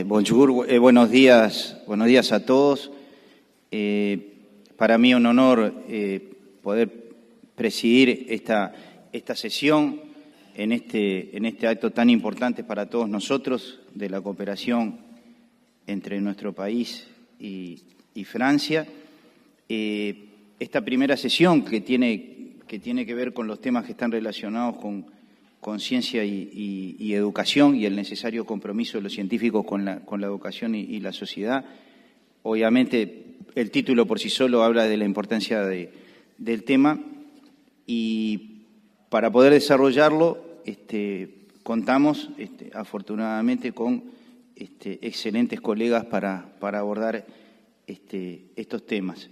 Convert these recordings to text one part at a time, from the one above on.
Bonjour, buenos días a todos. Para mí es un honor poder presidir esta sesión en este acto tan importante para todos nosotros de la cooperación entre nuestro país y Francia. Esta primera sesión que tiene que ver con los temas que están relacionados con ciencia y educación y el necesario compromiso de los científicos con la educación y la sociedad. Obviamente, el título por sí solo habla de la importancia del tema y para poder desarrollarlo contamos afortunadamente con excelentes colegas para abordar estos temas.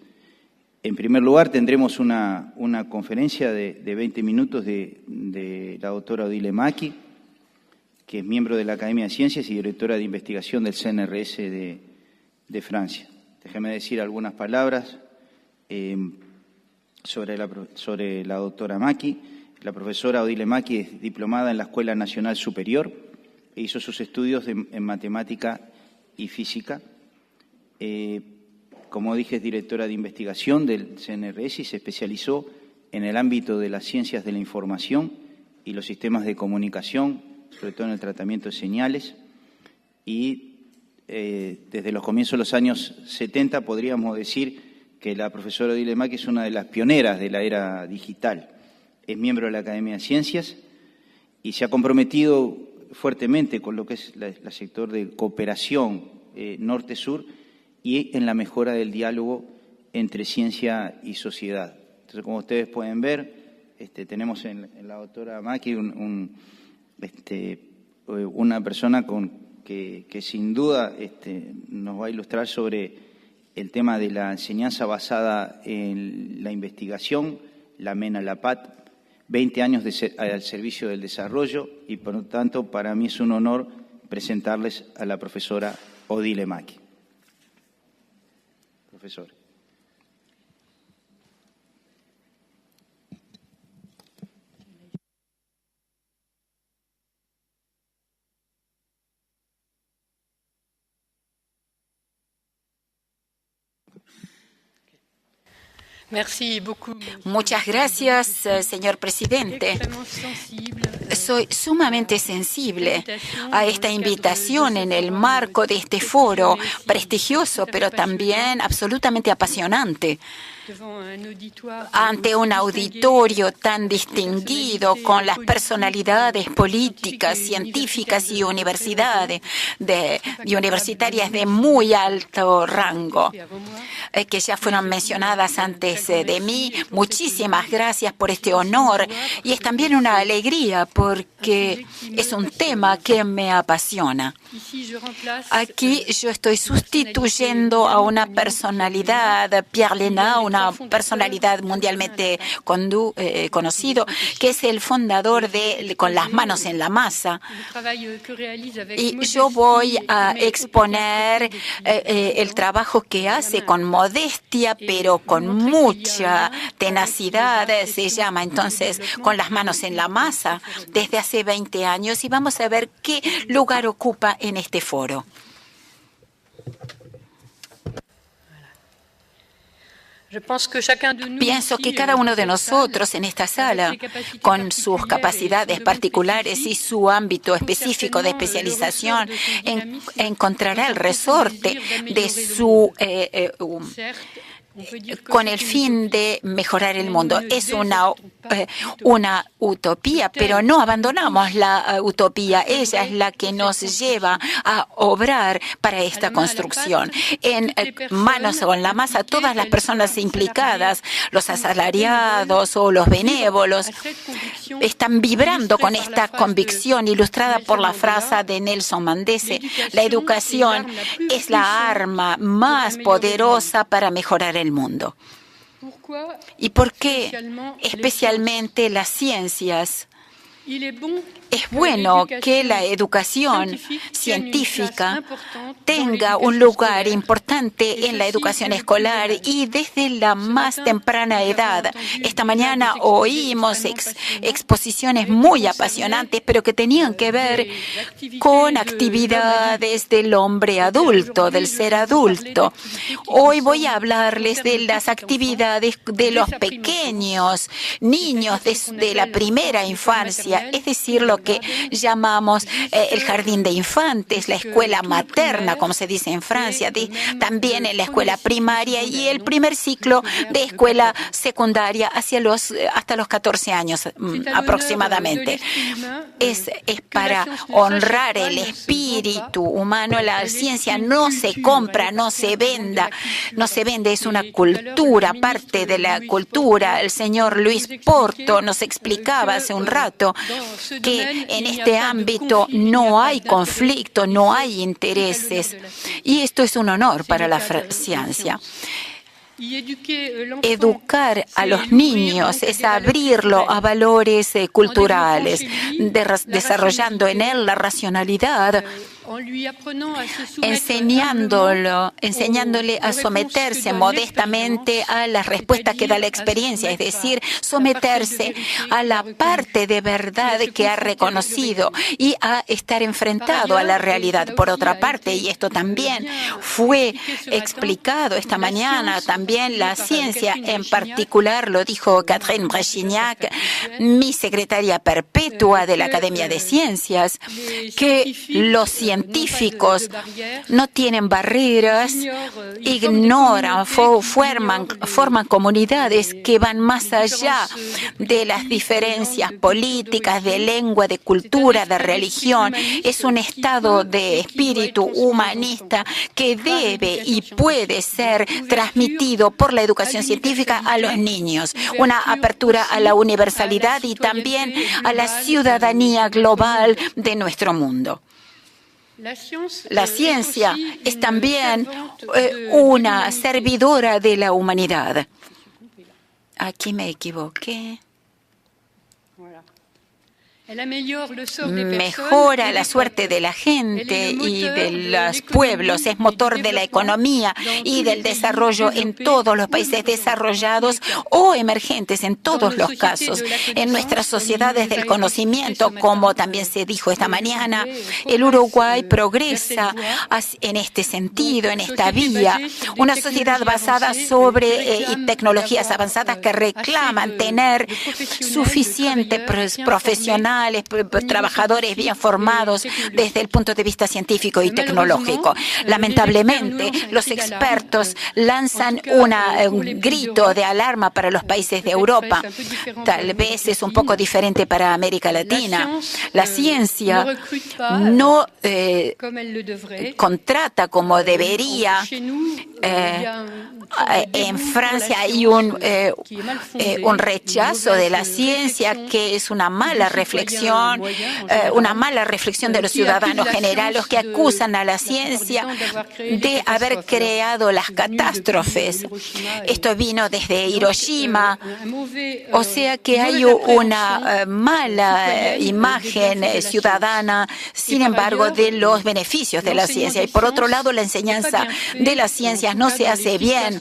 En primer lugar, tendremos una conferencia de 20 minutos de la doctora Odile Maki, que es miembro de la Academia de Ciencias y directora de investigación del CNRS de Francia. Déjeme decir algunas palabras sobre la doctora Maki. La profesora Odile Maki es diplomada en la Escuela Nacional Superior e hizo sus estudios en matemática y física. Como dije, es directora de investigación del CNRS y se especializó en el ámbito de las ciencias de la información y los sistemas de comunicación, sobre todo en el tratamiento de señales. Y desde los comienzos de los años 70 podríamos decir que la profesora Odile Maki es una de las pioneras de la era digital. Es miembro de la Academia de Ciencias y se ha comprometido fuertemente con lo que es el sector de cooperación norte-sur y en la mejora del diálogo entre ciencia y sociedad. Entonces, como ustedes pueden ver, tenemos en la doctora Maki una persona que sin duda nos va a ilustrar sobre el tema de la enseñanza basada en la investigación, la MENA, la PAT, 20 años al servicio del desarrollo y, por lo tanto, para mí es un honor presentarles a la profesora Odile Maki. Profesor. Muchas gracias, señor presidente. Soy sumamente sensible a esta invitación en el marco de este foro prestigioso, pero también absolutamente apasionante. Ante un auditorio tan distinguido con las personalidades políticas, científicas y universitarias de muy alto rango, que ya fueron mencionadas antes de mí. Muchísimas gracias por este honor y es también una alegría porque es un tema que me apasiona. Aquí yo estoy sustituyendo a una personalidad, Pierre Léna, una personalidad mundialmente conocido, que es el fundador de Con las manos en la masa. Y yo voy a exponer el trabajo que hace con modestia, pero con mucha tenacidad. Se llama entonces Con las manos en la masa, desde hace 20 años, y vamos a ver qué lugar ocupa en este foro. Pienso que cada uno de nosotros en esta sala, con sus capacidades particulares y su ámbito específico de especialización, encontrará el resorte de su con el fin de mejorar el mundo. Es una utopía, pero no abandonamos la utopía. Ella es la que nos lleva a obrar para esta construcción. En manos o en la masa, todas las personas implicadas, los asalariados o los benévolos, están vibrando con esta convicción ilustrada por la frase de Nelson Mandela: la educación es la arma más poderosa para mejorar el mundo. ¿Y por qué especialmente las ciencias? es bueno que la educación científica tenga un lugar importante en la educación escolar y desde la más temprana edad. Esta mañana oímos exposiciones muy apasionantes, pero que tenían que ver con actividades del hombre adulto, del ser adulto. Hoy voy a hablarles de las actividades de los pequeños niños de la primera infancia, es decir, lo que llamamos el jardín de infantes, la escuela materna, como se dice en Francia, también en la escuela primaria y el primer ciclo de escuela secundaria hasta los 14 años aproximadamente. Es para honrar el espíritu humano. La ciencia no se compra, no se vende, es una cultura, parte de la cultura. El señor Luis Porto nos explicaba hace un rato que en este ámbito no hay conflicto, no hay intereses, y esto es un honor para la ciencia. Educar a los niños es abrirlo a valores culturales, desarrollando en él la racionalidad, enseñándole a someterse modestamente a las respuestas que da la experiencia, es decir, someterse a la parte de verdad que ha reconocido y a estar enfrentado a la realidad. Por otra parte, y esto también fue explicado esta mañana, también la ciencia, en particular lo dijo Catherine Brechignac, mi secretaria perpetua de la Academia de Ciencias, que los científicos no tienen barreras, ignoran, forman comunidades que van más allá de las diferencias políticas, de lengua, de cultura, de religión. Es un estado de espíritu humanista que debe y puede ser transmitido por la educación científica a los niños. Una apertura a la universalidad y también a la ciudadanía global de nuestro mundo. La ciencia es también una servidora de la humanidad. Aquí me equivoqué. Mejora la suerte de la gente y de los pueblos, es motor de la economía y del desarrollo en todos los países desarrollados o emergentes, en todos los casos. En nuestras sociedades del conocimiento, como también se dijo esta mañana, el Uruguay progresa en este sentido, en esta vía. Una sociedad basada sobre tecnologías avanzadas que reclaman tener suficientes profesionales, trabajadores bien formados desde el punto de vista científico y tecnológico. Lamentablemente, los expertos lanzan un grito de alarma para los países de Europa. Tal vez es un poco diferente para América Latina. La ciencia no contrata como debería. En Francia hay un rechazo de la ciencia que es una mala reflexión de los ciudadanos generales que acusan a la ciencia de haber creado las catástrofes. Esto vino desde Hiroshima, o sea que hay una mala imagen ciudadana, sin embargo, de los beneficios de la ciencia. Y por otro lado, la enseñanza de las ciencias no se hace bien,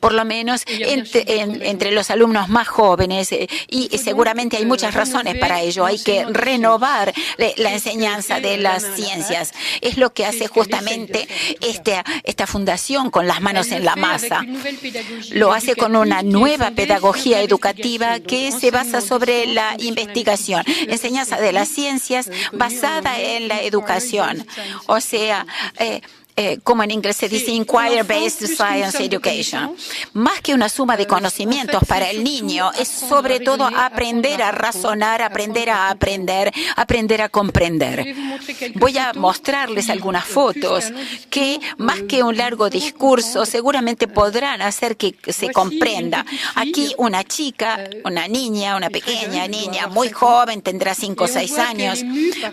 por lo menos entre los alumnos más jóvenes, y seguramente hay muchas razones para ello. Hay que renovar la enseñanza de las ciencias. Es lo que hace justamente esta fundación con las manos en la masa. Lo hace con una nueva pedagogía educativa que se basa sobre la investigación, enseñanza de las ciencias basada en la educación. O sea, como en inglés se dice, Inquiry-Based Science Education. Más que una suma de conocimientos para el niño, es sobre todo aprender a razonar, aprender a aprender, aprender a comprender. Voy a mostrarles algunas fotos que, más que un largo discurso, seguramente podrán hacer que se comprenda. Aquí una chica, una niña, una pequeña niña, muy joven, tendrá 5 o 6 años.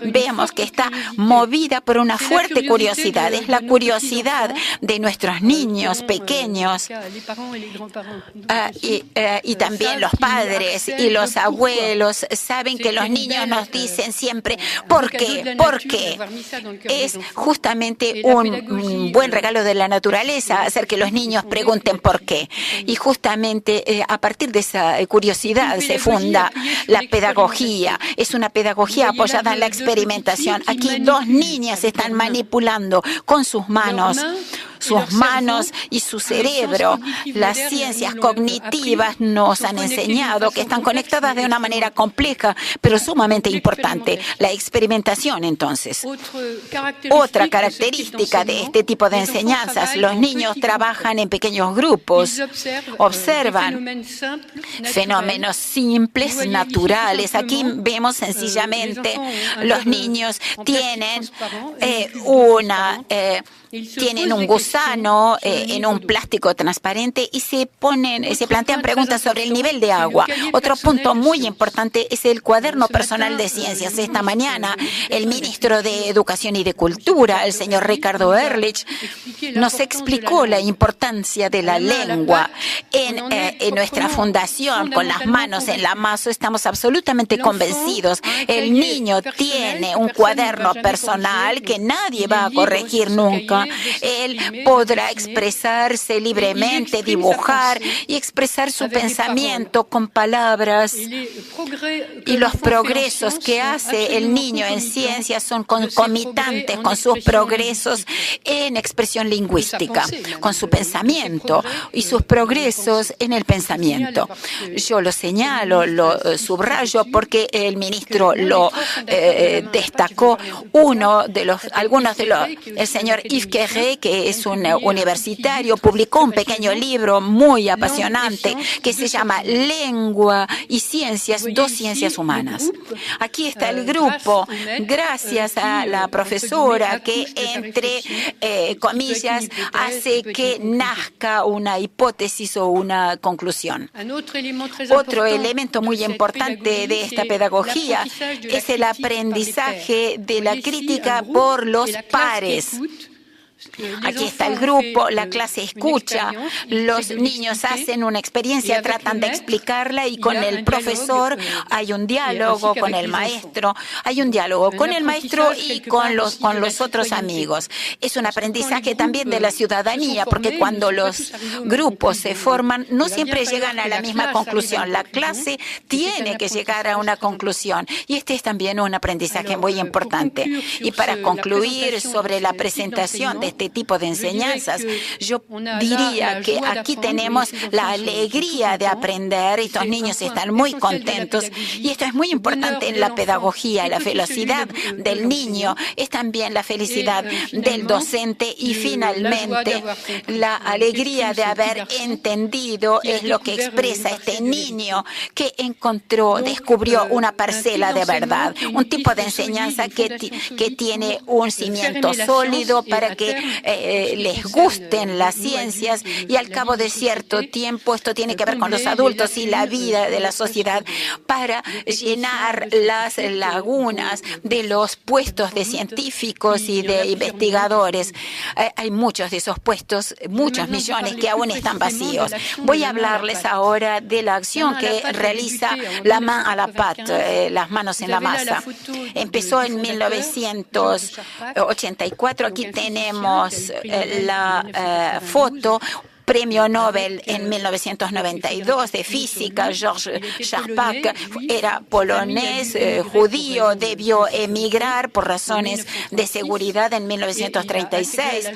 Vemos que está movida por una fuerte curiosidad. Es la curiosidad curiosidad de nuestros niños pequeños y también los padres y los abuelos saben que los niños nos dicen siempre ¿por qué? ¿Por qué? Es justamente un buen regalo de la naturaleza hacer que los niños pregunten por qué. Y justamente a partir de esa curiosidad se funda la pedagogía. Es una pedagogía apoyada en la experimentación. Aquí 2 niñas están manipulando con sus manos y su cerebro. Las ciencias cognitivas nos han enseñado que están conectadas de una manera compleja, pero sumamente importante. La experimentación, entonces. Otra característica de este tipo de enseñanzas, los niños trabajan en pequeños grupos, observan fenómenos simples, naturales. Aquí vemos sencillamente los niños tienen un gusano en un plástico transparente y se plantean preguntas sobre el nivel de agua. Otro punto muy importante es el cuaderno personal de ciencias. Esta mañana el ministro de Educación y de Cultura, el señor Ricardo Ehrlich, nos explicó la importancia de la lengua. En nuestra fundación, con las manos en la masa, estamos absolutamente convencidos. El niño tiene un cuaderno personal que nadie va a corregir nunca. Él podrá expresarse libremente, dibujar y expresar su pensamiento con palabras. Y los progresos que hace el niño en ciencias son concomitantes con sus progresos en expresión lingüística, con su pensamiento y sus progresos en el pensamiento. Yo lo señalo, lo subrayo porque el ministro lo destacó. El señor Yves Querré, que es un universitario, publicó un pequeño libro muy apasionante que se llama Lengua y Ciencias, 2 ciencias humanas. Aquí está el grupo, gracias a la profesora que, entre comillas, hace que nazca una hipótesis o una conclusión. Otro elemento muy importante de esta pedagogía es el aprendizaje de la crítica por los pares. Aquí está el grupo, la clase escucha, los niños hacen una experiencia, tratan de explicarla y con el profesor hay un diálogo, con el maestro, hay un diálogo con el maestro y con los otros amigos. Es un aprendizaje también de la ciudadanía, porque cuando los grupos se forman, no siempre llegan a la misma conclusión. La clase tiene que llegar a una conclusión y este es también un aprendizaje muy importante. Y para concluir sobre la presentación de este tipo de enseñanzas, yo diría que aquí tenemos la alegría de aprender y estos niños están muy contentos y esto es muy importante en la pedagogía. La felicidad del niño es también la felicidad del docente y finalmente la alegría de haber entendido es lo que expresa este niño que descubrió una parcela de verdad, un tipo de enseñanza que tiene un cimiento sólido para que les gusten las ciencias y al cabo de cierto tiempo esto tiene que ver con los adultos y la vida de la sociedad para llenar las lagunas de los puestos de científicos y de investigadores. Hay muchos de esos puestos, muchos millones que aún están vacíos. Voy a hablarles ahora de la acción que realiza la main à la pâte, las manos en la masa. Empezó en 1984. Aquí tenemos la foto. Premio Nobel en 1992 de física. Georges Charpak era polonés, judío, debió emigrar por razones de seguridad en 1936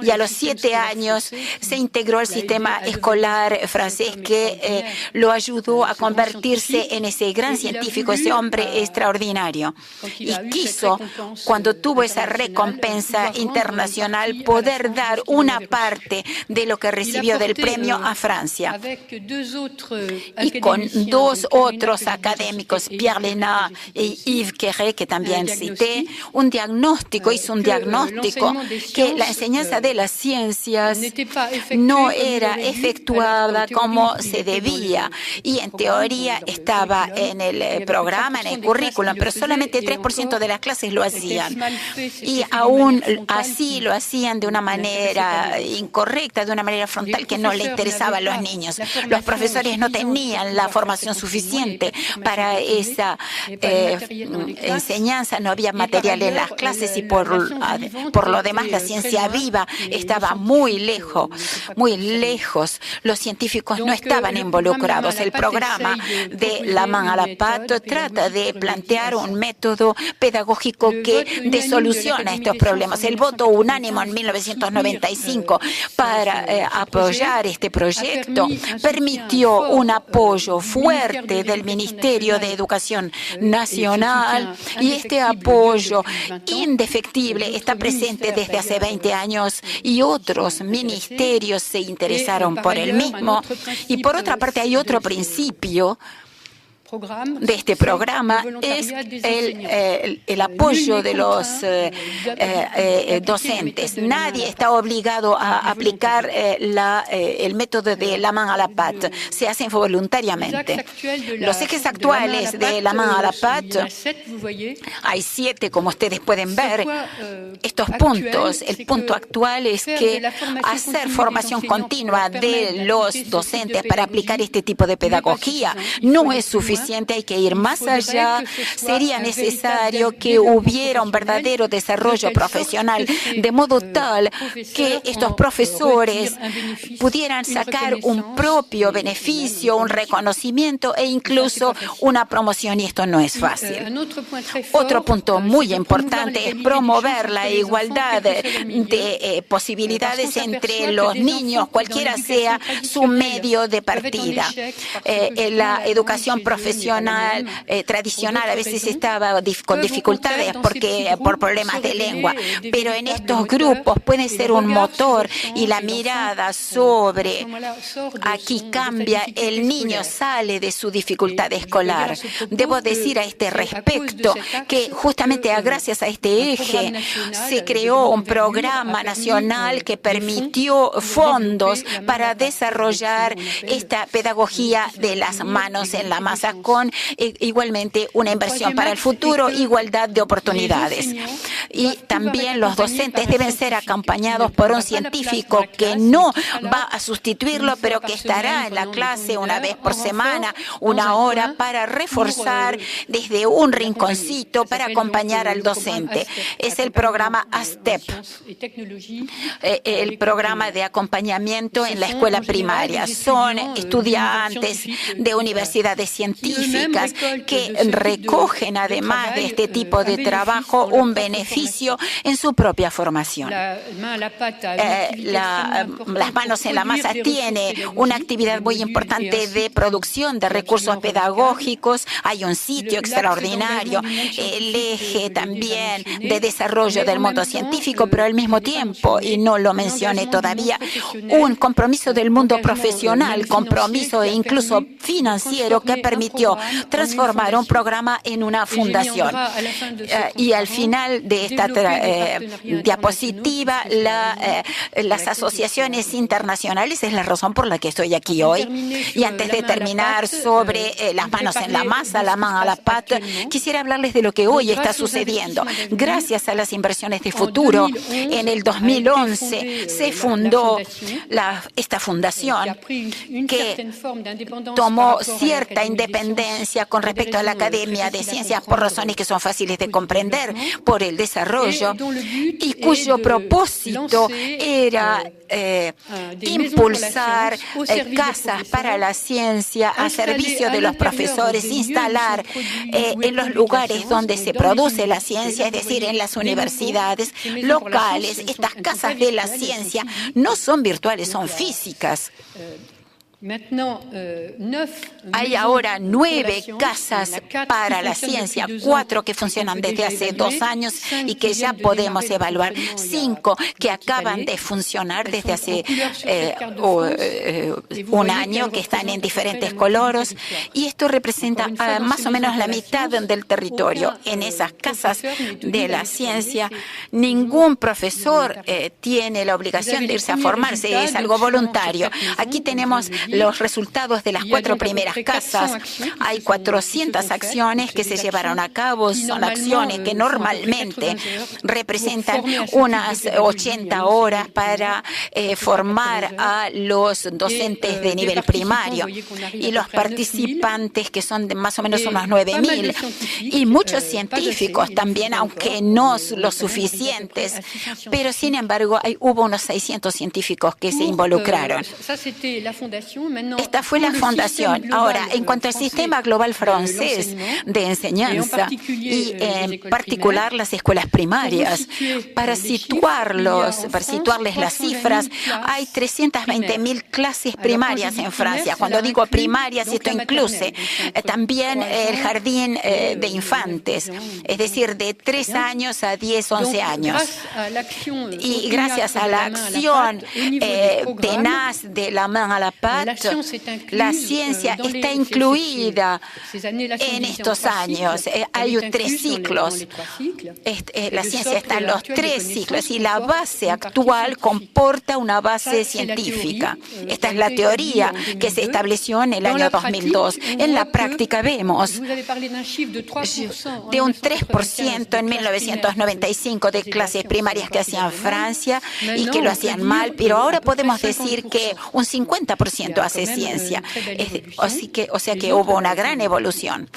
y a los 7 años se integró al sistema escolar francés que lo ayudó a convertirse en ese gran científico, ese hombre extraordinario. Y quiso, cuando tuvo esa recompensa internacional, poder dar una parte de lo que recibió recibió del premio a Francia. Y con dos otros académicos, Pierre Lénard y Yves Quéré, que también cité, hizo un diagnóstico que la enseñanza de las ciencias no era efectuada como se debía. Y en teoría estaba en el programa, en el currículum, pero solamente 3% de las clases lo hacían. Y aún así lo hacían de una manera incorrecta, de una manera frontal que no le interesaba a los niños. Los profesores no tenían la formación suficiente para esa enseñanza, no había material en las clases y por lo demás la ciencia viva estaba muy lejos. Los científicos no estaban involucrados. El programa de La Main à la Pâte trata de plantear un método pedagógico que dé solución a estos problemas. El voto unánime en 1995 para apoyar este proyecto permitió un apoyo fuerte del Ministerio de Educación Nacional y este apoyo indefectible está presente desde hace 20 años y otros ministerios se interesaron por el mismo. Y por otra parte hay otro principio de este programa, es el apoyo de los docentes. Nadie está obligado a aplicar el método de La Main à la Pâte. Se hacen voluntariamente. Los ejes actuales de La Main à la Pâte, hay 7, como ustedes pueden ver. Estos puntos, el punto actual es que hacer formación continua de los docentes para aplicar este tipo de pedagogía no es suficiente. Hay que ir más allá. Sería necesario que hubiera un verdadero desarrollo profesional, de modo tal que estos profesores pudieran sacar un propio beneficio, un reconocimiento e incluso una promoción, y esto no es fácil. Otro punto muy importante es promover la igualdad de posibilidades entre los niños, cualquiera sea su medio de partida. La educación profesional tradicional a veces estaba con dificultades por problemas de lengua, pero en estos grupos puede ser un motor y la mirada sobre aquí cambia, el niño sale de su dificultad escolar. Debo decir a este respecto que justamente gracias a este eje se creó un programa nacional que permitió fondos para desarrollar esta pedagogía de las manos en la masa, con igualmente una inversión para el futuro, igualdad de oportunidades. Y también los docentes deben ser acompañados por un científico que no va a sustituirlo, pero que estará en la clase una vez por semana, una hora, para reforzar desde un rinconcito, para acompañar al docente. Es el programa ASTEP, el programa de acompañamiento en la escuela primaria. Son estudiantes de universidades científicas que recogen, además de este tipo de trabajo, un beneficio en su propia formación. Las manos en la masa tiene una actividad muy importante de producción de recursos pedagógicos. Hay un sitio extraordinario, el eje también de desarrollo del mundo científico, pero al mismo tiempo, y no lo mencioné todavía, un compromiso del mundo profesional, compromiso e incluso financiero, que permitió transformar un programa en una fundación. Y al final de esta diapositiva, las asociaciones internacionales es la razón por la que estoy aquí hoy. Y antes de terminar sobre las manos en la masa, La Main à la Pâte, quisiera hablarles de lo que hoy está sucediendo. Gracias a las inversiones de futuro, en el 2011 se fundó esta fundación que tomó cierta independencia con respecto a la Academia de Ciencias por razones que son fáciles de comprender por el desarrollo, y cuyo propósito era impulsar casas para la ciencia a servicio de los profesores, instalar en los lugares donde se produce la ciencia, es decir, en las universidades locales. Estas casas de la ciencia no son virtuales, son físicas. Hay ahora 9 casas para la ciencia, 4 que funcionan desde hace 2 años y que ya podemos evaluar, 5 que acaban de funcionar desde hace 1 año, que están en diferentes colores, y esto representa más o menos la mitad del territorio. En esas casas de la ciencia, ningún profesor tiene la obligación de irse a formarse, es algo voluntario. Aquí tenemos los resultados de las 4 primeras casas. Hay 400 acciones que se llevaron a cabo. Son acciones que normalmente representan unas 80 horas para formar a los docentes de nivel primario. Y los participantes, que son de más o menos unos 9.000, y muchos científicos también, aunque no los suficientes, pero sin embargo hubo unos 600 científicos que se involucraron. Esta fue la fundación. Ahora, en cuanto al sistema global francés de enseñanza, y en particular las escuelas primarias, para situarles las cifras, hay 320.000 clases primarias en Francia. Cuando digo primarias, esto incluye también el jardín de infantes, es decir, de 3 años a 10, 11 años. Y gracias a la acción tenaz de la main à la pâte, la ciencia está incluida en estos años. Hay 3 ciclos. La ciencia está en los 3 ciclos y la base actual comporta una base científica. Esta es la teoría que se estableció en el año 2002. En la práctica vemos de un 3% en 1995 de clases primarias que hacían Francia y que lo hacían mal, pero ahora podemos decir que un 50% hace ciencia. O sea que hubo una gran evolución.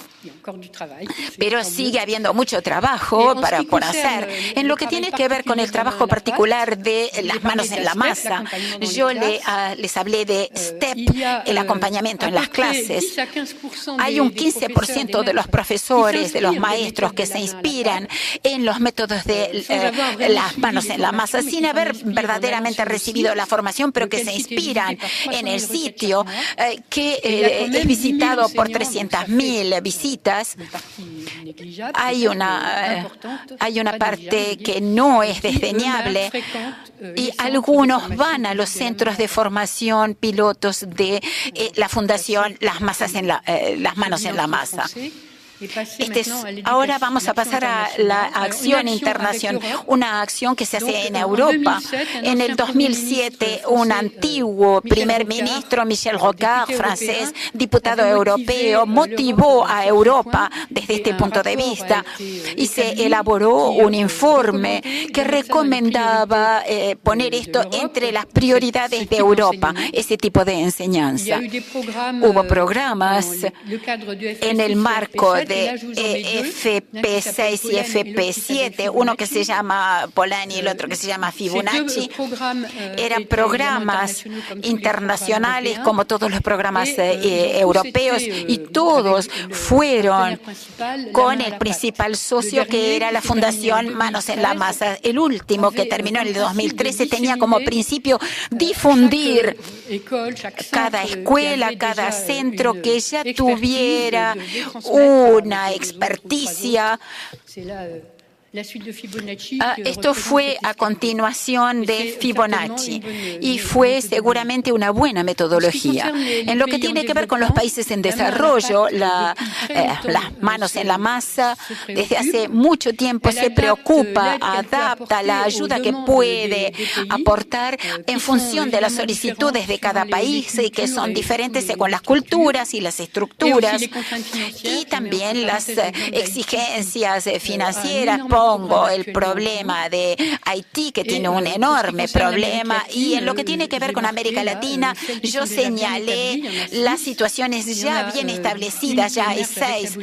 Pero sigue habiendo mucho trabajo por hacer. En lo que tiene que ver con el trabajo particular de las manos en la masa, yo les hablé de STEP, el acompañamiento en las clases. Hay un 15% de los profesores, de los maestros que se inspiran en los métodos de las manos en la masa sin haber verdaderamente recibido la formación, pero que se inspiran en el sitio que es visitado por 300.000 visitas. Hay una parte que no es desdeñable y algunos van a los centros de formación pilotos de la Fundación Las Manos en la Masa. Ahora vamos a pasar a la acción internacional, una acción que se hace en Europa. En el 2007, un antiguo primer ministro, Michel Rocard, francés, diputado europeo, motivó a Europa desde este punto de vista y se elaboró un informe que recomendaba poner esto entre las prioridades de Europa, ese tipo de enseñanza. Hubo programas en el marco de FP6 y FP7, uno que se llama Polanyi y el otro que se llama Fibonacci. Eran programas internacionales como todos los programas europeos y todos fueron con el principal socio que era la Fundación Manos en la Masa. El último, que terminó en el 2013, tenía como principio difundir cada escuela, cada centro que ya tuviera una experticia. Esto fue a continuación de Fibonacci y fue seguramente una buena metodología. En lo que tiene que ver con los países en desarrollo, las manos en la masa desde hace mucho tiempo se preocupa, adapta la ayuda que puede aportar en función de las solicitudes de cada país y que son diferentes según las culturas y las estructuras y también las exigencias financieras. Pongo el problema de Haití, que tiene un enorme problema, y en lo que tiene que ver con América Latina, yo señalé las situaciones ya bien establecidas, ya hay 6.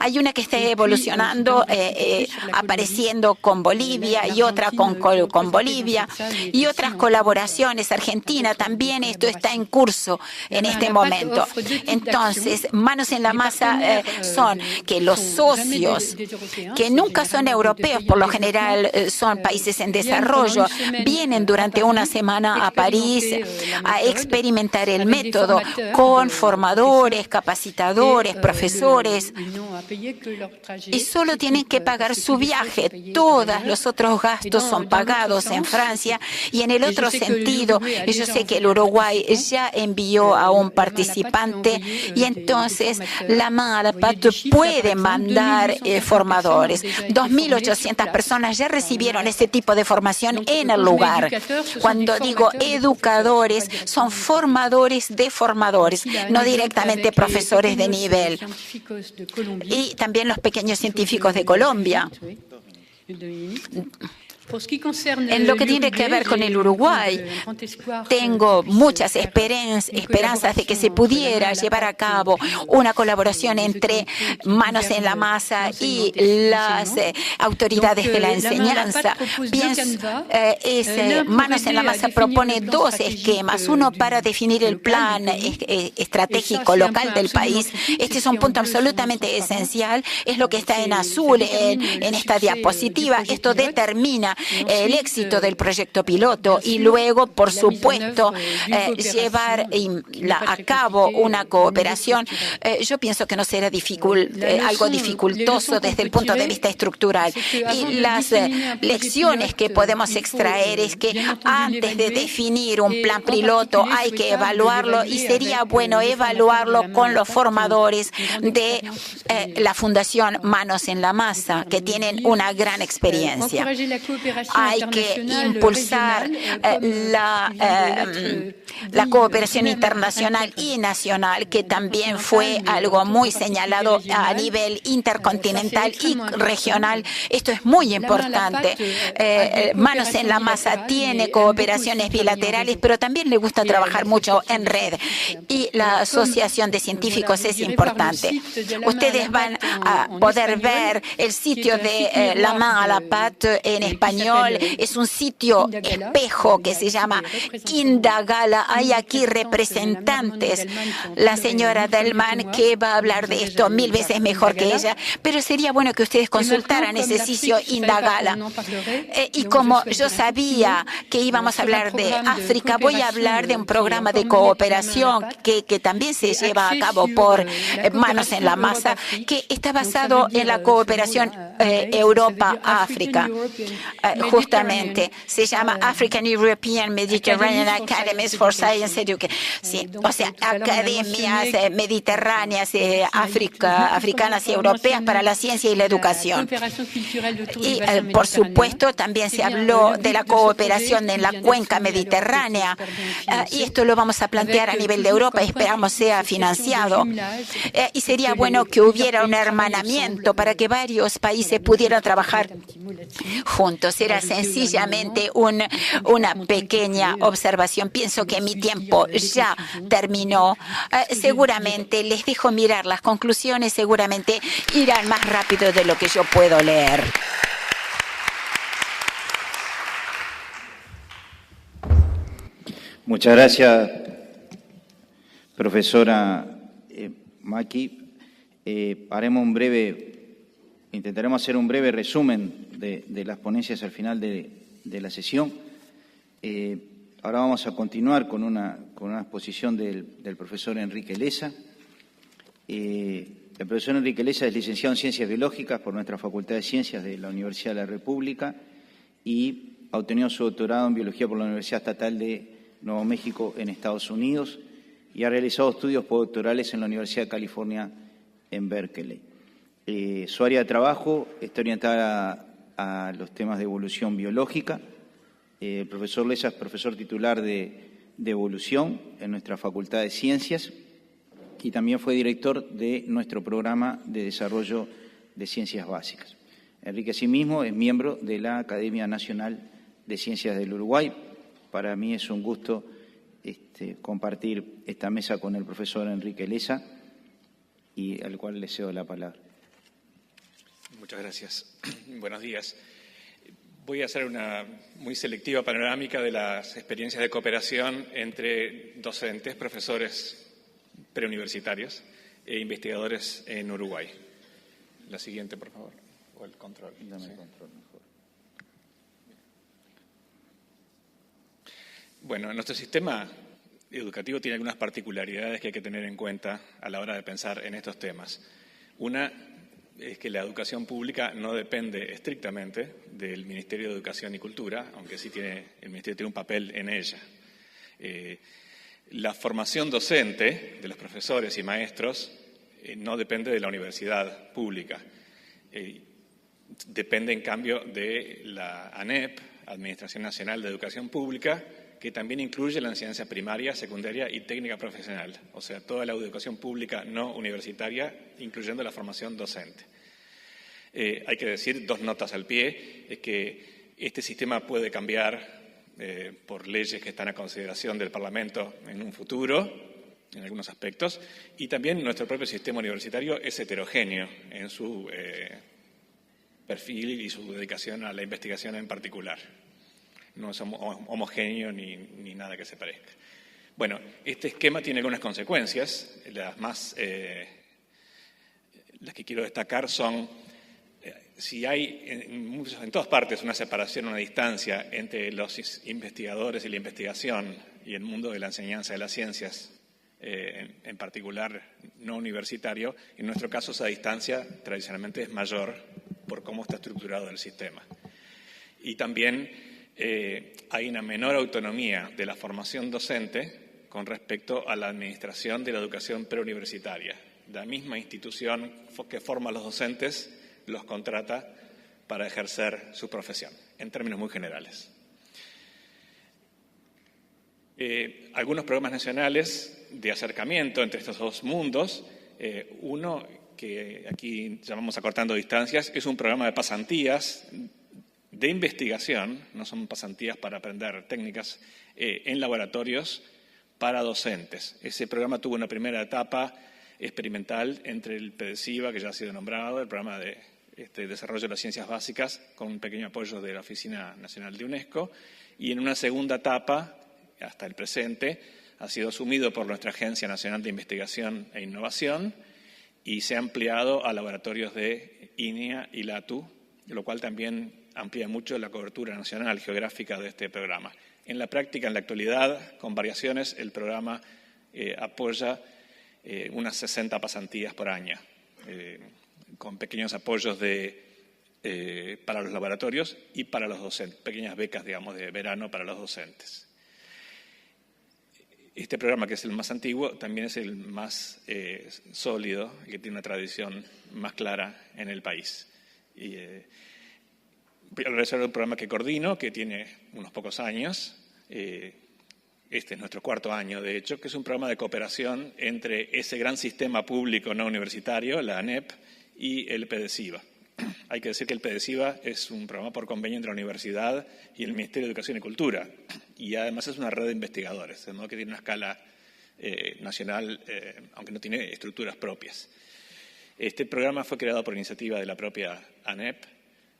Hay una que está evolucionando, apareciendo con Bolivia y otra con Bolivia y otras colaboraciones. Argentina también, esto está en curso en este momento. Entonces, manos en la masa son que los socios que nunca son europeos europeos por lo general son países en desarrollo, vienen durante una semana a París a experimentar el método con formadores, capacitadores, profesores, y solo tienen que pagar su viaje. Todos los otros gastos son pagados en Francia. Y en el otro sentido, yo sé que el Uruguay ya envió a un participante y entonces la main à la pâte puede mandar formadores. 2.800 personas ya recibieron ese tipo de formación en el lugar. Cuando digo educadores, son formadores de formadores, no directamente profesores de nivel. Y también los pequeños científicos de Colombia. En lo que tiene que ver con el Uruguay, tengo muchas esperanzas de que se pudiera llevar a cabo una colaboración entre Manos en la Masa y las autoridades de la enseñanza. Manos en la Masa propone dos esquemas, uno para definir el plan estratégico local del país. Este es un punto absolutamente esencial, es lo que está en azul en esta diapositiva. Esto determina el éxito del proyecto piloto y luego, por supuesto, llevar a cabo una cooperación. Yo pienso que no será algo dificultoso desde el punto de vista estructural. Y las lecciones que podemos extraer es que antes de definir un plan piloto hay que evaluarlo y sería bueno evaluarlo con los formadores de la Fundación Manos en la Masa, que tienen una gran experiencia. Hay que impulsar la cooperación internacional y nacional, que también fue algo muy señalado a nivel intercontinental y regional. Esto es muy importante. Manos en la Masa tiene cooperaciones bilaterales, pero también le gusta trabajar mucho en red. Y la Asociación de Científicos es importante. Ustedes van a poder ver el sitio de La Main à la Pâte en español. Es un sitio espejo que se llama Indagala. Hay aquí representantes. La señora Delman, que va a hablar de esto 1000 veces mejor que ella, pero sería bueno que ustedes consultaran ese sitio Indagala. Y como yo sabía que íbamos a hablar de África, voy a hablar de un programa de cooperación que también se lleva a cabo por Manos en la Masa, que está basado en la cooperación Europa-África. Justamente se llama African European Mediterranean Academies for Science Education. Sí, o sea, academias mediterráneas, africanas y europeas para la ciencia y la educación. Y, por supuesto, también se habló de la cooperación en la cuenca mediterránea, y esto lo vamos a plantear a nivel de Europa, esperamos sea financiado. Y sería bueno que hubiera un hermanamiento para que varios países pudieran trabajar juntos. Era sencillamente una pequeña observación. Pienso que mi tiempo ya terminó. Seguramente les dejo mirar las conclusiones, seguramente irán más rápido de lo que yo puedo leer. Muchas gracias, profesora Maki. Intentaremos hacer un breve resumen de las ponencias al final de la sesión. Ahora vamos a continuar con una exposición del profesor Enrique Leza. El profesor Enrique Leza es licenciado en Ciencias Biológicas por nuestra Facultad de Ciencias de la Universidad de la República y ha obtenido su doctorado en Biología por la Universidad Estatal de Nuevo México en Estados Unidos y ha realizado estudios postdoctorales en la Universidad de California en Berkeley. Su área de trabajo está orientada a los temas de evolución biológica. El profesor Leza es profesor titular de evolución en nuestra Facultad de Ciencias y también fue director de nuestro programa de desarrollo de ciencias básicas. Enrique, asimismo, es miembro de la Academia Nacional de Ciencias del Uruguay. Para mí es un gusto compartir esta mesa con el profesor Enrique Leza y al cual le cedo la palabra. Muchas gracias. Buenos días. Voy a hacer una muy selectiva panorámica de las experiencias de cooperación entre docentes, profesores preuniversitarios e investigadores en Uruguay. La siguiente, por favor. o el control. Dame sí. el control mejor. Bueno, nuestro sistema educativo tiene algunas particularidades que hay que tener en cuenta a la hora de pensar en estos temas. Una es que la educación pública no depende estrictamente del Ministerio de Educación y Cultura, aunque sí el Ministerio tiene un papel en ella. La formación docente de los profesores y maestros no depende de la universidad pública. Depende, en cambio, de la ANEP, Administración Nacional de Educación Pública, que también incluye la enseñanza primaria, secundaria y técnica profesional, o sea, toda la educación pública no universitaria, incluyendo la formación docente. Hay que decir, 2 notas al pie, es que este sistema puede cambiar por leyes que están a consideración del Parlamento en un futuro, en algunos aspectos, y también nuestro propio sistema universitario es heterogéneo en su perfil y su dedicación a la investigación en particular. No es homogéneo ni nada que se parezca. Bueno, este esquema tiene algunas consecuencias. Las que quiero destacar son, si hay en todas partes una separación, una distancia entre los investigadores y la investigación y el mundo de la enseñanza de las ciencias, en particular no universitario, en nuestro caso esa distancia tradicionalmente es mayor por cómo está estructurado el sistema. Y también hay una menor autonomía de la formación docente con respecto a la administración de la educación preuniversitaria. La misma institución que forma a los docentes los contrata para ejercer su profesión, en términos muy generales. Algunos programas nacionales de acercamiento entre estos dos mundos, uno que aquí llamamos Acortando Distancias, es un programa de pasantías de investigación, no son pasantías para aprender técnicas, en laboratorios para docentes. Ese programa tuvo una primera etapa experimental entre el PDCIBA, que ya ha sido nombrado, el programa de desarrollo de las ciencias básicas, con un pequeño apoyo de la Oficina Nacional de UNESCO, y en una segunda etapa, hasta el presente, ha sido asumido por nuestra Agencia Nacional de Investigación e Innovación y se ha ampliado a laboratorios de INEA y LATU, lo cual también amplía mucho la cobertura nacional geográfica de este programa. En la práctica, en la actualidad, con variaciones, el programa apoya unas 60 pasantías por año, con pequeños apoyos para los laboratorios y para los docentes, pequeñas becas, digamos, de verano para los docentes. Este programa, que es el más antiguo, también es el más sólido y que tiene una tradición más clara en el país. Voy a regresar a un programa que coordino, que tiene unos pocos años. Este es nuestro 4º año, de hecho, que es un programa de cooperación entre ese gran sistema público no universitario, la ANEP, y el PDCIBA. Hay que decir que el PDCIBA es un programa por convenio entre la universidad y el Ministerio de Educación y Cultura, y además es una red de investigadores, de modo que tiene una escala nacional, aunque no tiene estructuras propias. Este programa fue creado por iniciativa de la propia ANEP,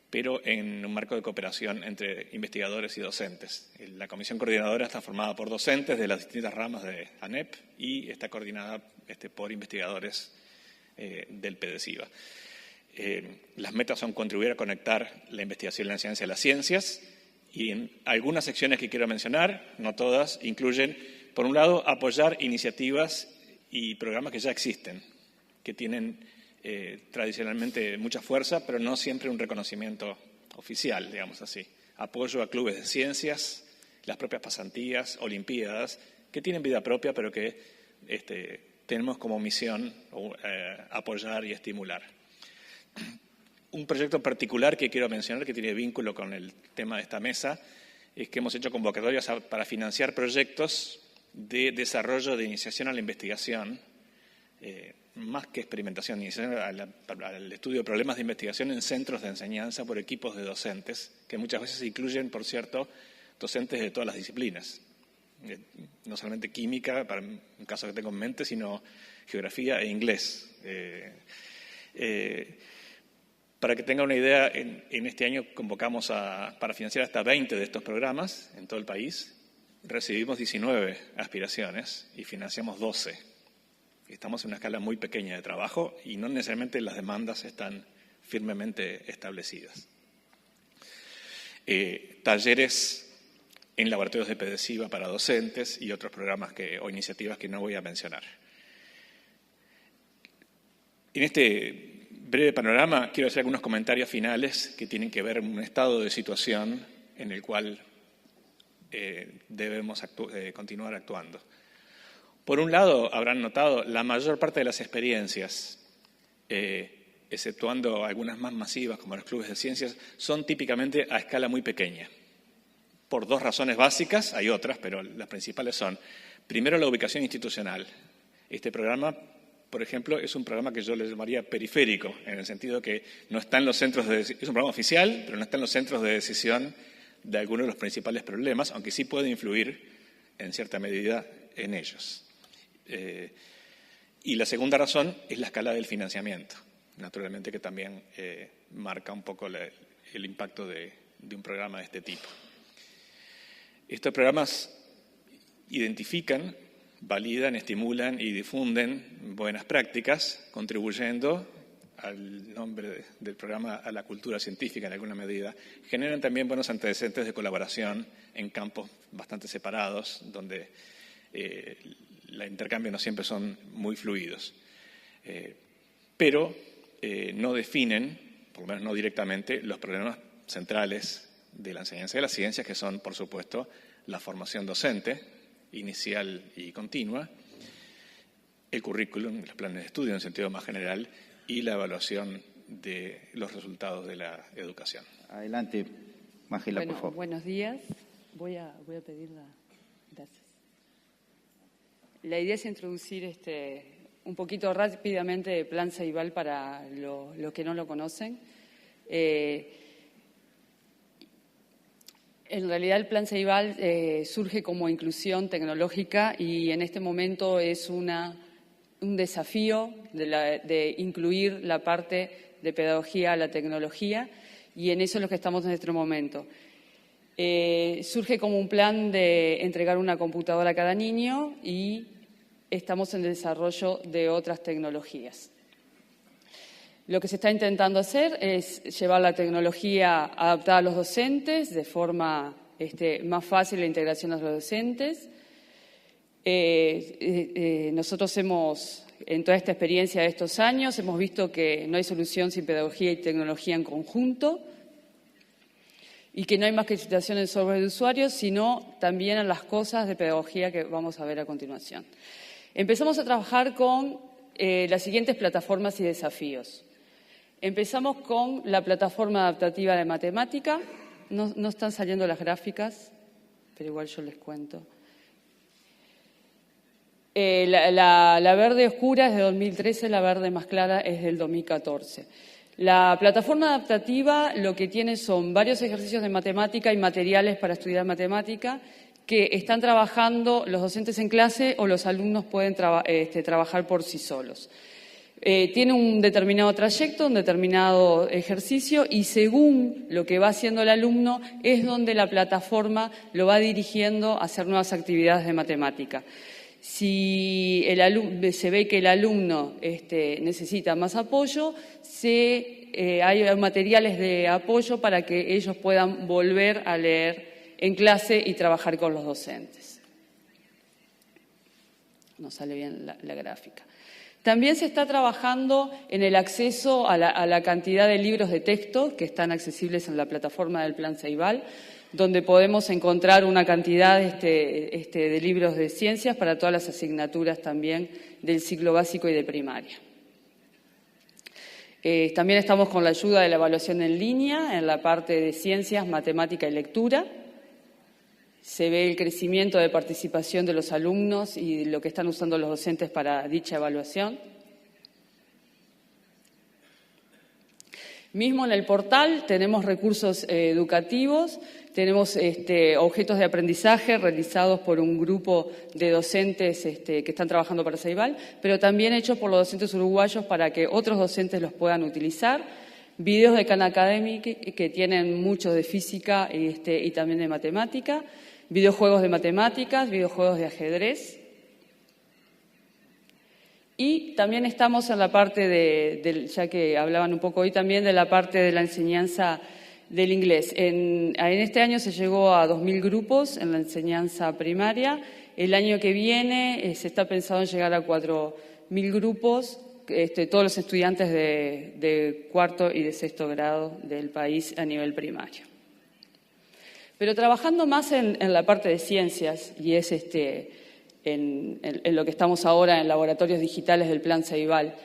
pero en un marco de cooperación entre investigadores y docentes. La comisión coordinadora está formada por docentes de las distintas ramas de ANEP y está coordinada por investigadores del PDCIBA. Las metas son contribuir a conectar la investigación y la enseñanza de las ciencias, y en algunas secciones que quiero mencionar, no todas, incluyen, por un lado, apoyar iniciativas y programas que ya existen, que tienen tradicionalmente mucha fuerza, pero no siempre un reconocimiento oficial, digamos así. Apoyo a clubes de ciencias, las propias pasantías, olimpiadas, que tienen vida propia, pero que tenemos como misión apoyar y estimular. Un proyecto particular que quiero mencionar, que tiene vínculo con el tema de esta mesa, es que hemos hecho convocatorias para financiar proyectos de desarrollo de iniciación a la investigación, más que experimentación, iniciación al estudio de problemas de investigación en centros de enseñanza por equipos de docentes, que muchas veces incluyen, por cierto, docentes de todas las disciplinas. No solamente química, para un caso que tengo en mente, sino geografía e inglés. Para que tenga una idea, en este año convocamos para financiar hasta 20 de estos programas en todo el país. Recibimos 19 aspiraciones y financiamos 12. Estamos en una escala muy pequeña de trabajo y no necesariamente las demandas están firmemente establecidas. Talleres en laboratorios de PEDESIVA para docentes y otros programas o iniciativas que no voy a mencionar. En este breve panorama quiero hacer algunos comentarios finales que tienen que ver con un estado de situación en el cual debemos continuar actuando. Por un lado, habrán notado, la mayor parte de las experiencias, exceptuando algunas más masivas como los clubes de ciencias, son típicamente a escala muy pequeña. Por dos razones básicas, hay otras, pero las principales son, primero, la ubicación institucional. Este programa, por ejemplo, es un programa que yo le llamaría periférico, en el sentido que no está en los centros de decisión, es un programa oficial, pero no está en los centros de decisión de algunos de los principales problemas, aunque sí puede influir en cierta medida en ellos. Y la segunda razón es la escala del financiamiento, naturalmente que también marca un poco el impacto de un programa de este tipo. Estos programas identifican, validan, estimulan y difunden buenas prácticas, contribuyendo al nombre del programa a la cultura científica en alguna medida. Generan también buenos antecedentes de colaboración en campos bastante separados, donde el intercambio no siempre son muy fluidos. Pero no definen, por lo menos no directamente, los problemas centrales de la enseñanza de las ciencias, que son, por supuesto, la formación docente, inicial y continua, el currículum, los planes de estudio en sentido más general y la evaluación de los resultados de la educación. Adelante, Mágela, por favor. Buenos días. Voy a pedirla. Gracias. La idea es introducir un poquito rápidamente Plan Ceibal para los que no lo conocen. En realidad el Plan Ceibal surge como inclusión tecnológica y en este momento es un desafío de incluir la parte de pedagogía a la tecnología y en eso es lo que estamos en este momento. Surge como un plan de entregar una computadora a cada niño y estamos en desarrollo de otras tecnologías. Lo que se está intentando hacer es llevar la tecnología adaptada a los docentes de forma más fácil la integración de los docentes. Nosotros en toda esta experiencia de estos años, hemos visto que no hay solución sin pedagogía y tecnología en conjunto y que no hay más que situación en software de usuarios, sino también en las cosas de pedagogía que vamos a ver a continuación. Empezamos a trabajar con las siguientes plataformas y desafíos. Empezamos con la plataforma adaptativa de matemática. No están saliendo las gráficas, pero igual yo les cuento. La verde oscura es de 2013, la verde más clara es del 2014. La plataforma adaptativa lo que tiene son varios ejercicios de matemática y materiales para estudiar matemática que están trabajando los docentes en clase o los alumnos pueden trabajar por sí solos. Tiene un determinado trayecto, un determinado ejercicio y según lo que va haciendo el alumno es donde la plataforma lo va dirigiendo a hacer nuevas actividades de matemática. Si se ve que el alumno necesita más apoyo, hay materiales de apoyo para que ellos puedan volver a leer en clase y trabajar con los docentes. No sale bien la gráfica. También se está trabajando en el acceso a la cantidad de libros de texto que están accesibles en la plataforma del Plan Ceibal, donde podemos encontrar una cantidad de libros de ciencias para todas las asignaturas también del ciclo básico y de primaria. También estamos con la ayuda de la evaluación en línea en la parte de ciencias, matemática y lectura. Se ve el crecimiento de participación de los alumnos y lo que están usando los docentes para dicha evaluación. Mismo en el portal tenemos recursos educativos, tenemos objetos de aprendizaje realizados por un grupo de docentes que están trabajando para Ceibal, pero también hechos por los docentes uruguayos para que otros docentes los puedan utilizar. Videos de Khan Academy que tienen muchos de física y también de matemática. Videojuegos de matemáticas, videojuegos de ajedrez. Y también estamos en la parte ya que hablaban un poco hoy también de la parte de la enseñanza del inglés. En este año se llegó a 2.000 grupos en la enseñanza primaria. El año que viene se está pensando en llegar a 4.000 grupos, todos los estudiantes de cuarto y de sexto grado del país a nivel primario. Pero trabajando más en la parte de ciencias, y es en lo que estamos ahora en laboratorios digitales del Plan Ceibal,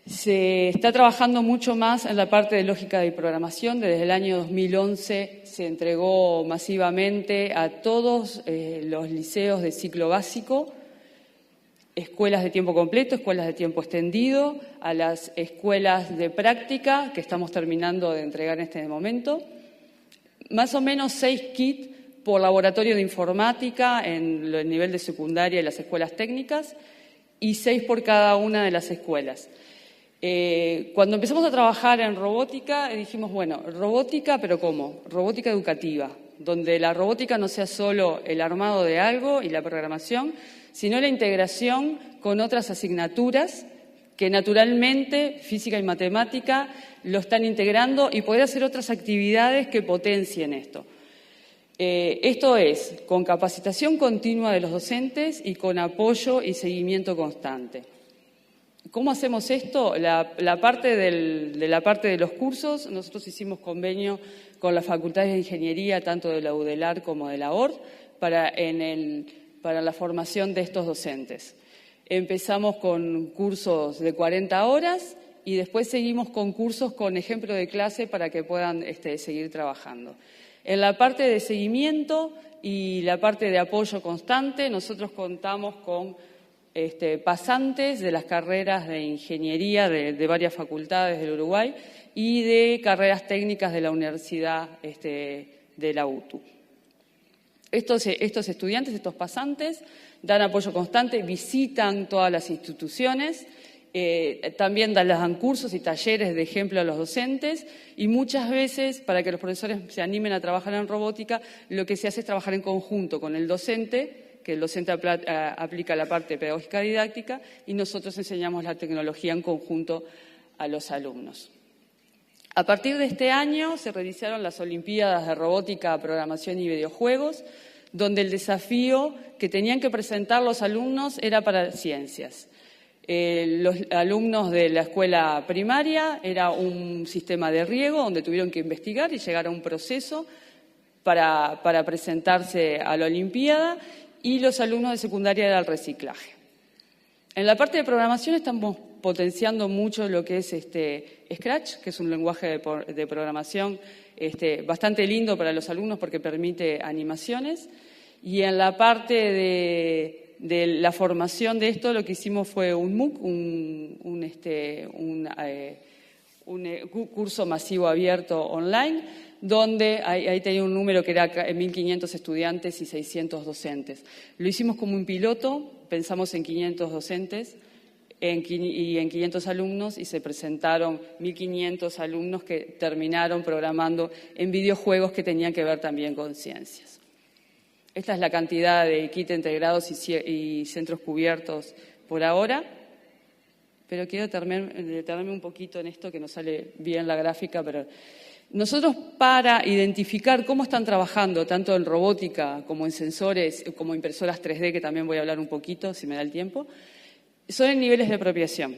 se está trabajando mucho más en la parte de lógica de programación. Desde el año 2011 se entregó masivamente a todos los liceos de ciclo básico, escuelas de tiempo completo, escuelas de tiempo extendido, a las escuelas de práctica que estamos terminando de entregar en este momento. Más o menos 6 kits por laboratorio de informática en el nivel de secundaria y las escuelas técnicas y 6 por cada una de las escuelas. Cuando empezamos a trabajar en robótica dijimos, bueno, robótica, pero ¿cómo? Robótica educativa, donde la robótica no sea solo el armado de algo y la programación, sino la integración con otras asignaturas que naturalmente física y matemática lo están integrando y poder hacer otras actividades que potencien esto. Esto es con capacitación continua de los docentes y con apoyo y seguimiento constante. ¿Cómo hacemos esto? La parte de los cursos, nosotros hicimos convenio con las facultades de ingeniería, tanto de la UDELAR como de la ORT, para la formación de estos docentes. Empezamos con cursos de 40 horas y después seguimos con cursos con ejemplo de clase para que puedan seguir trabajando. En la parte de seguimiento y la parte de apoyo constante, nosotros contamos con pasantes de las carreras de ingeniería de varias facultades del Uruguay y de carreras técnicas de la Universidad de la UTU. Estos estudiantes, estos pasantes, dan apoyo constante, visitan todas las instituciones, también les dan cursos y talleres de ejemplo a los docentes y muchas veces, para que los profesores se animen a trabajar en robótica, lo que se hace es trabajar en conjunto con el docente, que el docente aplica la parte pedagógica didáctica y nosotros enseñamos la tecnología en conjunto a los alumnos. A partir de este año se realizaron las Olimpiadas de Robótica, Programación y Videojuegos, donde el desafío que tenían que presentar los alumnos era para ciencias. Los alumnos de la escuela primaria era un sistema de riego donde tuvieron que investigar y llegar a un proceso para presentarse a la Olimpiada, y los alumnos de secundaria era el reciclaje. En la parte de programación estamos potenciando mucho lo que es Scratch, que es un lenguaje de programación bastante lindo para los alumnos porque permite animaciones. Y en la parte de la formación de esto, lo que hicimos fue un MOOC, un curso masivo abierto online, donde ahí tenía un número que era 1.500 estudiantes y 600 docentes. Lo hicimos como un piloto, pensamos en 500 docentes y en 500 alumnos, y se presentaron 1.500 alumnos que terminaron programando en videojuegos que tenían que ver también con ciencias. Esta es la cantidad de kits integrados y centros cubiertos por ahora, pero quiero detenerme un poquito en esto, que no sale bien la gráfica, pero nosotros, para identificar cómo están trabajando tanto en robótica como en sensores, como impresoras 3D, que también voy a hablar un poquito si me da el tiempo, son en niveles de apropiación.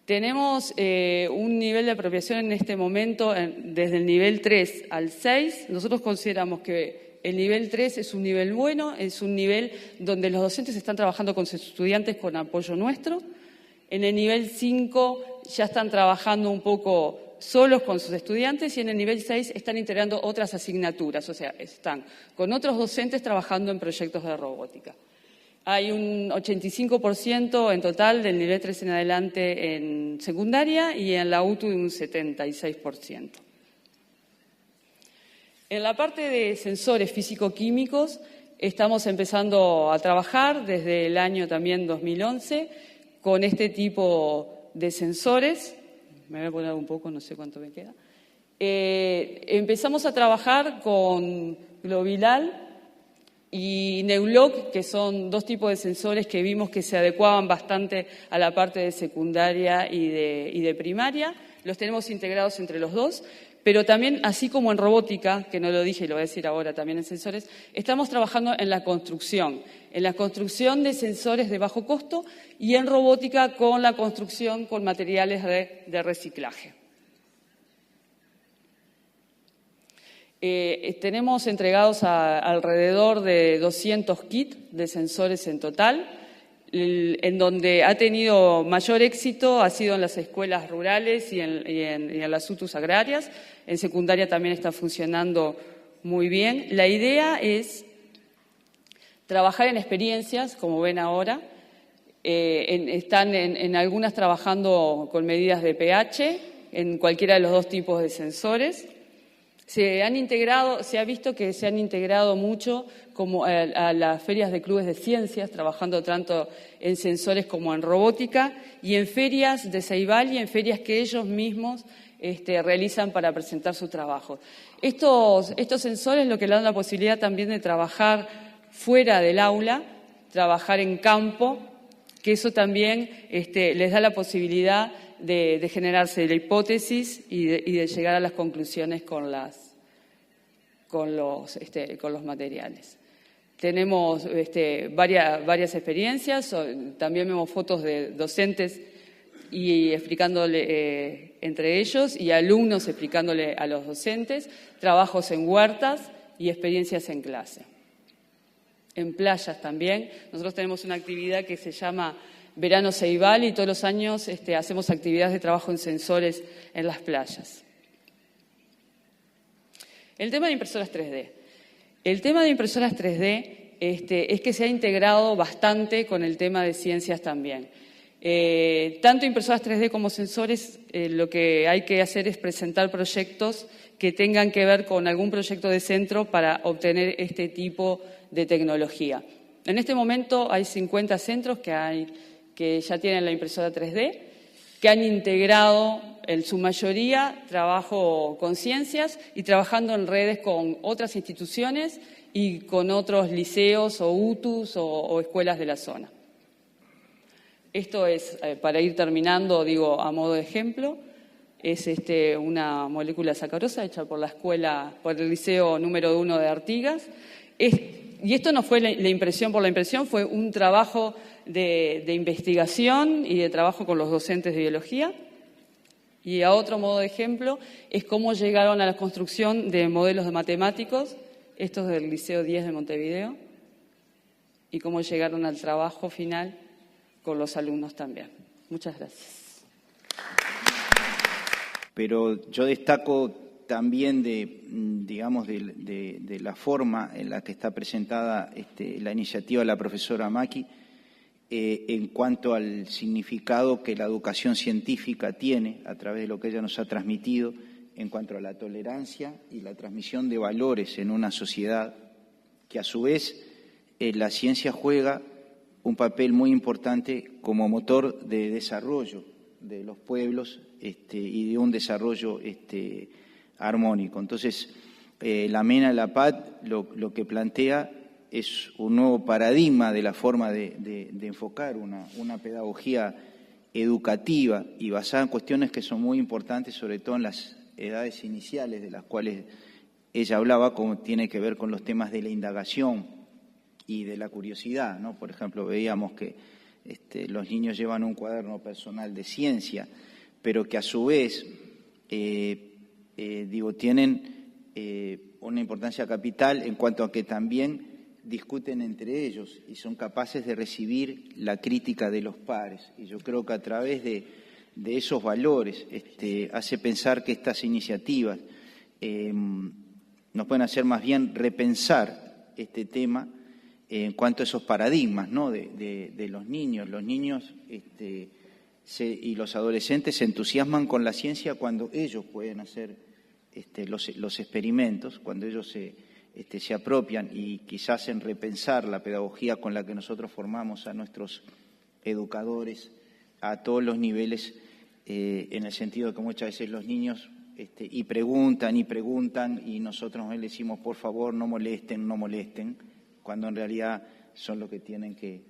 Tenemos un nivel de apropiación en este momento desde el nivel 3 al 6. Nosotros consideramos que el nivel 3 es un nivel bueno, es un nivel donde los docentes están trabajando con sus estudiantes con apoyo nuestro. En el nivel 5 ya están trabajando un poco solos con sus estudiantes, y en el nivel 6 están integrando otras asignaturas, o sea, están con otros docentes trabajando en proyectos de robótica. Hay un 85% en total del nivel 3 en adelante en secundaria y en la UTU un 76%. En la parte de sensores físico-químicos estamos empezando a trabajar desde el año también 2011 con este tipo de sensores. Me voy a poner un poco, no sé cuánto me queda. Empezamos a trabajar con Globilal y Neuloc, que son dos tipos de sensores que vimos que se adecuaban bastante a la parte de secundaria y de primaria. Los tenemos integrados entre los dos, pero también, así como en robótica, que no lo dije y lo voy a decir ahora también en sensores, estamos trabajando en la construcción de sensores de bajo costo y en robótica con la construcción con materiales de reciclaje. Tenemos entregados alrededor de 200 kits de sensores en total. En donde ha tenido mayor éxito ha sido en las escuelas rurales y en las UTUs agrarias. En secundaria también está funcionando muy bien. La idea es trabajar en experiencias, como ven ahora. Están en algunas trabajando con medidas de pH, en cualquiera de los dos tipos de sensores. Se ha visto que se han integrado mucho como a las ferias de clubes de ciencias, trabajando tanto en sensores como en robótica, y en ferias de Ceibal y en ferias que ellos mismos realizan para presentar su trabajo. Estos sensores lo que le dan la posibilidad también de trabajar fuera del aula, trabajar en campo, que eso también les da la posibilidad de generarse la hipótesis y de llegar a las conclusiones con los materiales. Tenemos varias experiencias, también vemos fotos de docentes y explicándole entre ellos y alumnos explicándole a los docentes, trabajos en huertas y experiencias en clase. En playas también, nosotros tenemos una actividad que se llama Verano Ceibal y todos los años hacemos actividades de trabajo en sensores en las playas. El tema de impresoras 3D. El tema de impresoras 3D es que se ha integrado bastante con el tema de ciencias también. Tanto impresoras 3D como sensores, lo que hay que hacer es presentar proyectos que tengan que ver con algún proyecto de centro para obtener este tipo de tecnología. En este momento hay 50 centros que ya tienen la impresora 3D, que han integrado en su mayoría trabajo con ciencias y trabajando en redes con otras instituciones y con otros liceos o UTUs o escuelas de la zona. Esto es, para ir terminando, digo, a modo de ejemplo, es una molécula sacarosa hecha por por el liceo número 1 de Artigas. Y esto no fue la impresión por la impresión, fue un trabajo de investigación y de trabajo con los docentes de biología. Y a otro modo de ejemplo es cómo llegaron a la construcción de modelos de matemáticos, estos del Liceo 10 de Montevideo, y cómo llegaron al trabajo final con los alumnos también. Muchas gracias. Pero yo destaco también de la forma en la que está presentada la iniciativa de la profesora Maki, en cuanto al significado que la educación científica tiene a través de lo que ella nos ha transmitido en cuanto a la tolerancia y la transmisión de valores en una sociedad que a su vez la ciencia juega un papel muy importante como motor de desarrollo de los pueblos y de un desarrollo armónico. Entonces, la MENA de la PAD lo que plantea es un nuevo paradigma de la forma de enfocar una pedagogía educativa y basada en cuestiones que son muy importantes, sobre todo en las edades iniciales de las cuales ella hablaba, como tiene que ver con los temas de la indagación y de la curiosidad, ¿no? Por ejemplo, veíamos que los niños llevan un cuaderno personal de ciencia, pero que a su vez, tienen una importancia capital en cuanto a que también discuten entre ellos y son capaces de recibir la crítica de los pares. Y yo creo que a través de esos valores hace pensar que estas iniciativas nos pueden hacer más bien repensar este tema en cuanto a esos paradigmas, ¿no? de los niños. Los niños y los adolescentes se entusiasman con la ciencia cuando ellos pueden hacer los experimentos, cuando ellos se apropian y quizás en repensar la pedagogía con la que nosotros formamos a nuestros educadores a todos los niveles, en el sentido de que muchas veces los niños preguntan y nosotros les decimos, por favor, no molesten, cuando en realidad son los que tienen que.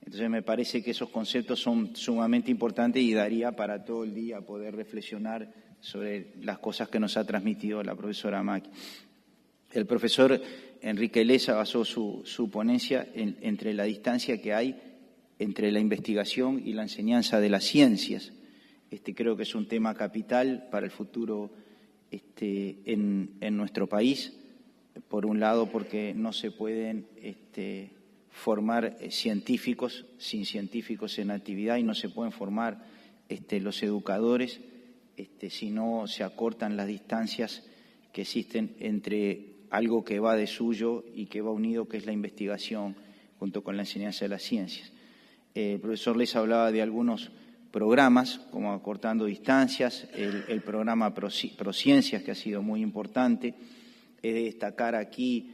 Entonces me parece que esos conceptos son sumamente importantes y daría para todo el día poder reflexionar sobre las cosas que nos ha transmitido la profesora Macchi. El profesor Enrique Leza basó su ponencia entre la distancia que hay entre la investigación y la enseñanza de las ciencias. Creo que es un tema capital para el futuro en nuestro país. Por un lado, porque no se pueden formar científicos sin científicos en actividad y no se pueden formar los educadores si no se acortan las distancias que existen entre algo que va de suyo y que va unido, que es la investigación junto con la enseñanza de las ciencias. El profesor les hablaba de algunos programas, como Acortando Distancias, el programa Prociencias, que ha sido muy importante. He de destacar aquí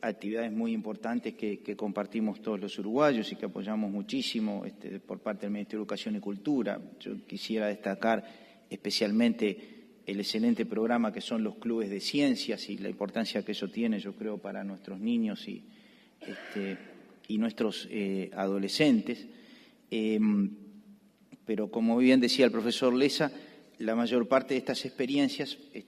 actividades muy importantes que compartimos todos los uruguayos y que apoyamos muchísimo por parte del Ministerio de Educación y Cultura. Yo quisiera destacar especialmente el excelente programa que son los clubes de ciencias y la importancia que eso tiene, yo creo, para nuestros niños y nuestros adolescentes. Pero como bien decía el profesor Leza, la mayor parte de estas experiencias, el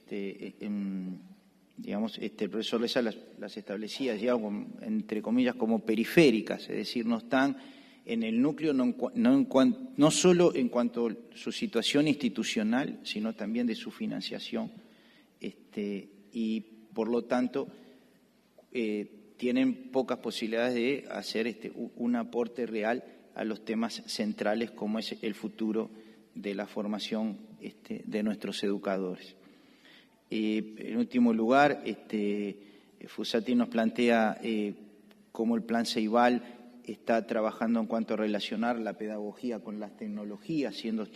profesor Leza las establecía ya entre comillas como periféricas, es decir, no están en el núcleo no solo en cuanto a su situación institucional, sino también de su financiación. Y por lo tanto tienen pocas posibilidades de hacer un aporte real a los temas centrales como es el futuro de la formación de nuestros educadores. En último lugar, Fossati nos plantea cómo el Plan Ceibal está trabajando en cuanto a relacionar la pedagogía con las tecnologías, siendo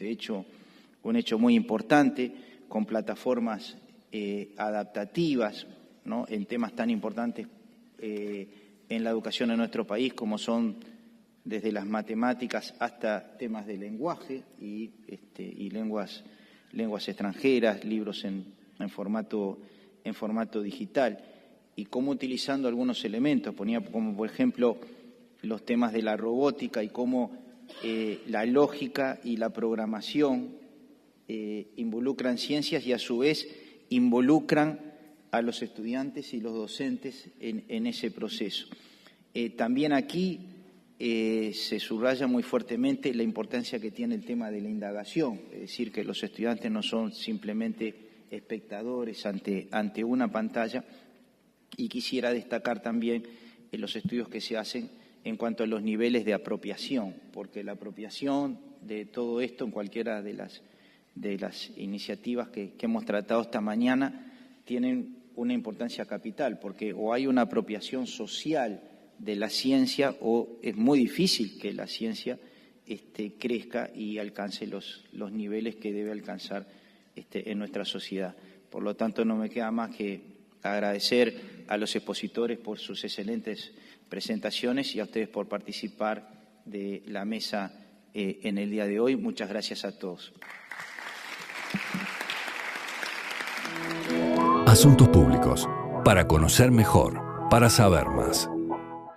un hecho muy importante, con plataformas adaptativas, ¿no?, en temas tan importantes en la educación en nuestro país, como son desde las matemáticas hasta temas de lenguaje y lenguas extranjeras, libros en formato digital, y cómo utilizando algunos elementos, ponía como por ejemplo los temas de la robótica y cómo la lógica y la programación involucran ciencias y a su vez involucran a los estudiantes y los docentes en ese proceso. También aquí se subraya muy fuertemente la importancia que tiene el tema de la indagación, es decir, que los estudiantes no son simplemente espectadores ante una pantalla, y quisiera destacar también los estudios que se hacen en cuanto a los niveles de apropiación, porque la apropiación de todo esto en cualquiera de las iniciativas que hemos tratado esta mañana tienen una importancia capital, porque o hay una apropiación social de la ciencia o es muy difícil que la ciencia crezca y alcance los niveles que debe alcanzar en nuestra sociedad. Por lo tanto, no me queda más que agradecer a los expositores por sus excelentes presentaciones y a ustedes por participar de la mesa en el día de hoy. Muchas gracias a todos. Asuntos Públicos. Para conocer mejor, para saber más.